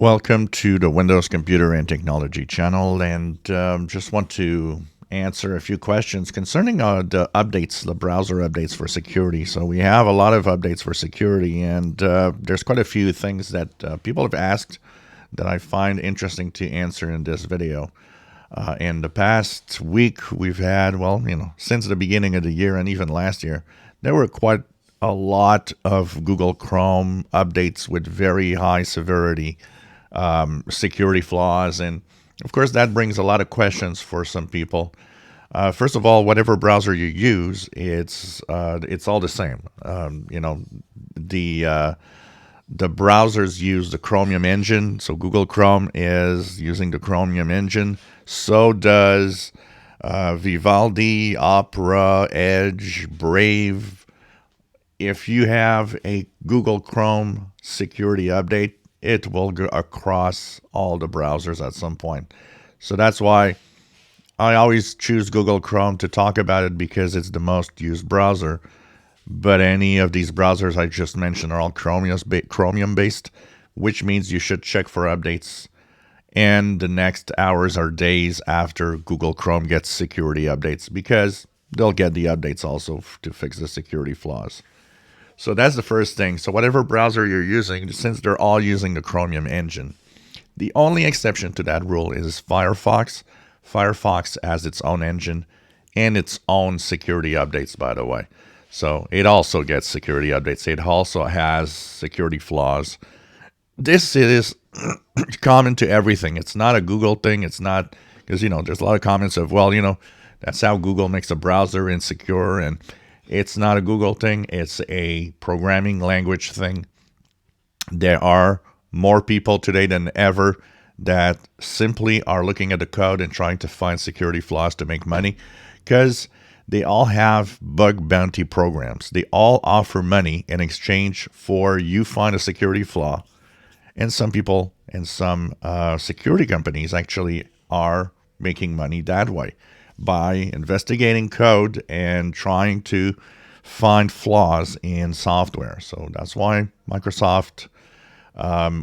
Welcome to the Windows Computer and Technology channel, and just want to answer a few questions concerning the updates, the browser updates for security. So we have a lot of updates for security, and there's quite a few things that people have asked that I find interesting to answer in this video. In the past week, we've had, since the beginning of the year and even last year, there were quite a lot of Google Chrome updates with very high severity security flaws. And of course, that brings a lot of questions for some people. First of all, whatever browser you use, it's all the same. The browsers use the Chromium engine. So Google Chrome is using the Chromium engine. So does Vivaldi, Opera, Edge, Brave. If you have a Google Chrome security update, it will go across all the browsers at some point. So that's why I always choose Google Chrome to talk about it, because it's the most used browser. But any of these browsers I just mentioned are all Chromium based, which means you should check for updates in the next hours or days after Google Chrome gets security updates, because they'll get the updates also to fix the security flaws. So that's the first thing. So whatever browser you're using, since they're all using the Chromium engine, the only exception to that rule is Firefox. Firefox has its own engine and its own security updates, by the way. So it also gets security updates. It also has security flaws. This is common to everything. It's not a Google thing. It's not, because, there's a lot of comments of, that's how Google makes a browser insecure. And it's not a Google thing. It's a programming language thing. There are more people today than ever that simply are looking at the code and trying to find security flaws to make money, because they all have bug bounty programs. They all offer money in exchange for you find a security flaw. And some people and some security companies actually are making money that way, by investigating code and trying to find flaws in software. So that's why Microsoft,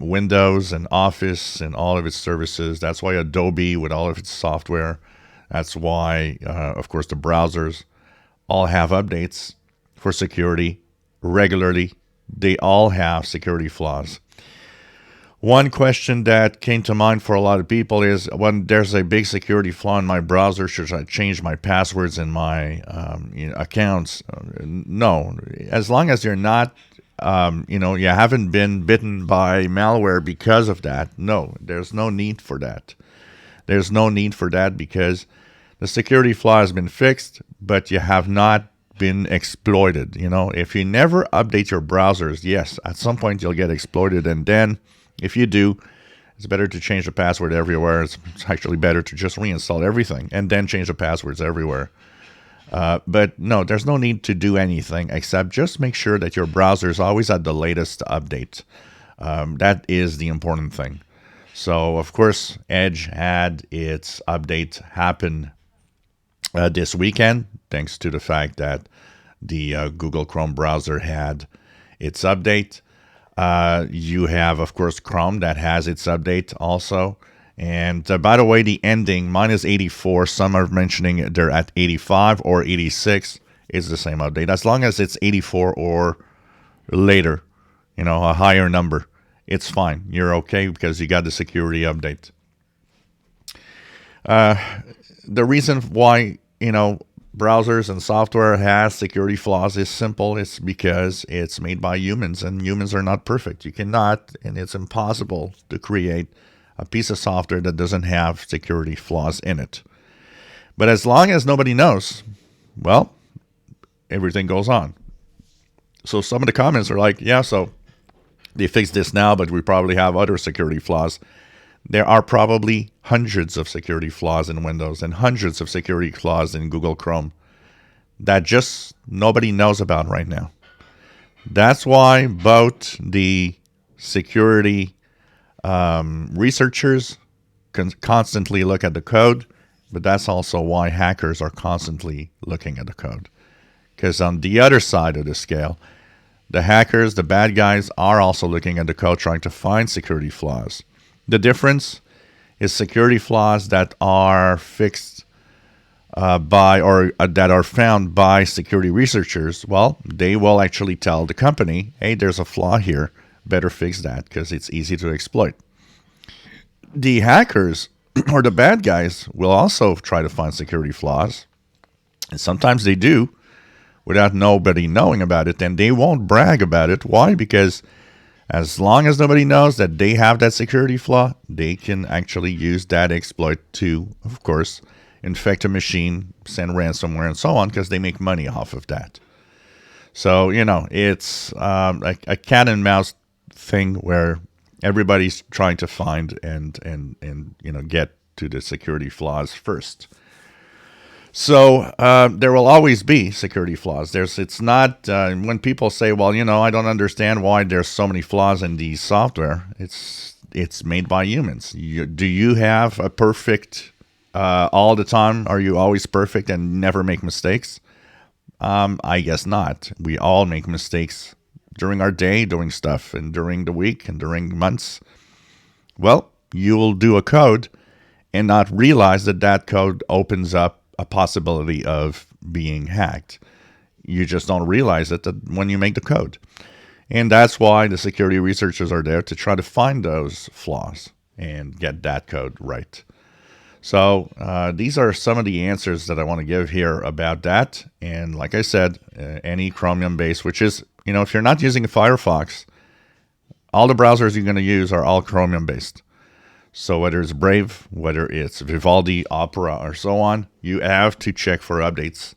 Windows and Office and all of its services, that's why Adobe with all of its software, that's why, of course, the browsers all have updates for security regularly. They all have security flaws. One question that came to mind for a lot of people is, when there's a big security flaw in my browser, should I change my passwords in my accounts? No. As long as you're not, you haven't been bitten by malware because of that, no, there's no need for that. There's no need for that, because the security flaw has been fixed, but you have not been exploited. If you never update your browsers, yes, at some point you'll get exploited, and then if you do, it's better to change the password everywhere. It's actually better to just reinstall everything and then change the passwords everywhere. But no, there's no need to do anything except just make sure that your browser is always at the latest update. That is the important thing. So, of course, Edge had its update happen this weekend, thanks to the fact that the Google Chrome browser had its update. You have, of course, Chrome that has its update also. And by the way, the ending, minus 84, some are mentioning they're at 85 or 86, is the same update. As long as it's 84 or later, a higher number, it's fine. You're okay, because you got the security update. The reason why, browsers and software has security flaws is simple. It's because it's made by humans, and humans are not perfect. You cannot, and it's impossible to create a piece of software that doesn't have security flaws in it. But as long as nobody knows, everything goes on. So some of the comments are like, yeah, so they fixed this now, but we probably have other security flaws. There are probably hundreds of security flaws in Windows and hundreds of security flaws in Google Chrome that just nobody knows about right now. That's why both the security researchers constantly look at the code, but that's also why hackers are constantly looking at the code. Because on the other side of the scale, the hackers, the bad guys, are also looking at the code trying to find security flaws. The difference is security flaws that are fixed by or that are found by security researchers. Well, they will actually tell the company, hey, there's a flaw here. Better fix that because it's easy to exploit. The hackers or the bad guys will also try to find security flaws. And sometimes they do without nobody knowing about it. And they won't brag about it. Why? Because as long as nobody knows that they have that security flaw, they can actually use that exploit to, of course, infect a machine, send ransomware, and so on, because they make money off of that. So, it's a cat and mouse thing where everybody's trying to find and get to the security flaws first. So there will always be security flaws. It's not when people say, well, I don't understand why there's so many flaws in the software. It's made by humans. Do you have a perfect all the time? Are you always perfect and never make mistakes? I guess not. We all make mistakes during our day, doing stuff, and during the week and during months. Well, you will do a code and not realize that code opens up a possibility of being hacked. You just don't realize it when you make the code. And that's why the security researchers are there to try to find those flaws and get that code right. So these are some of the answers that I want to give here about that. And like I said, any Chromium base, which is, if you're not using Firefox, all the browsers you're going to use are all Chromium based. So whether it's Brave, whether it's Vivaldi, Opera, or so on, you have to check for updates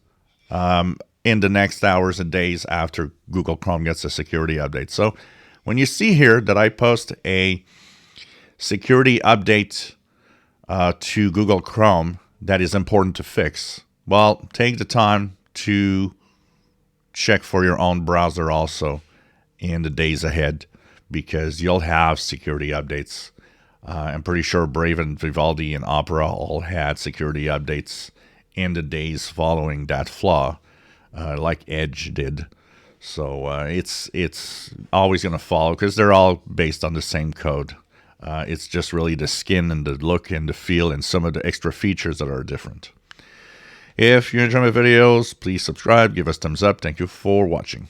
in the next hours and days after Google Chrome gets a security update. So when you see here that I post a security update to Google Chrome that is important to fix, well, take the time to check for your own browser also in the days ahead, because you'll have security updates. I'm pretty sure Brave and Vivaldi and Opera all had security updates in the days following that flaw, like Edge did. So it's always going to follow because they're all based on the same code. It's just really the skin and the look and the feel and some of the extra features that are different. If you enjoy my videos, please subscribe, give us thumbs up. Thank you for watching.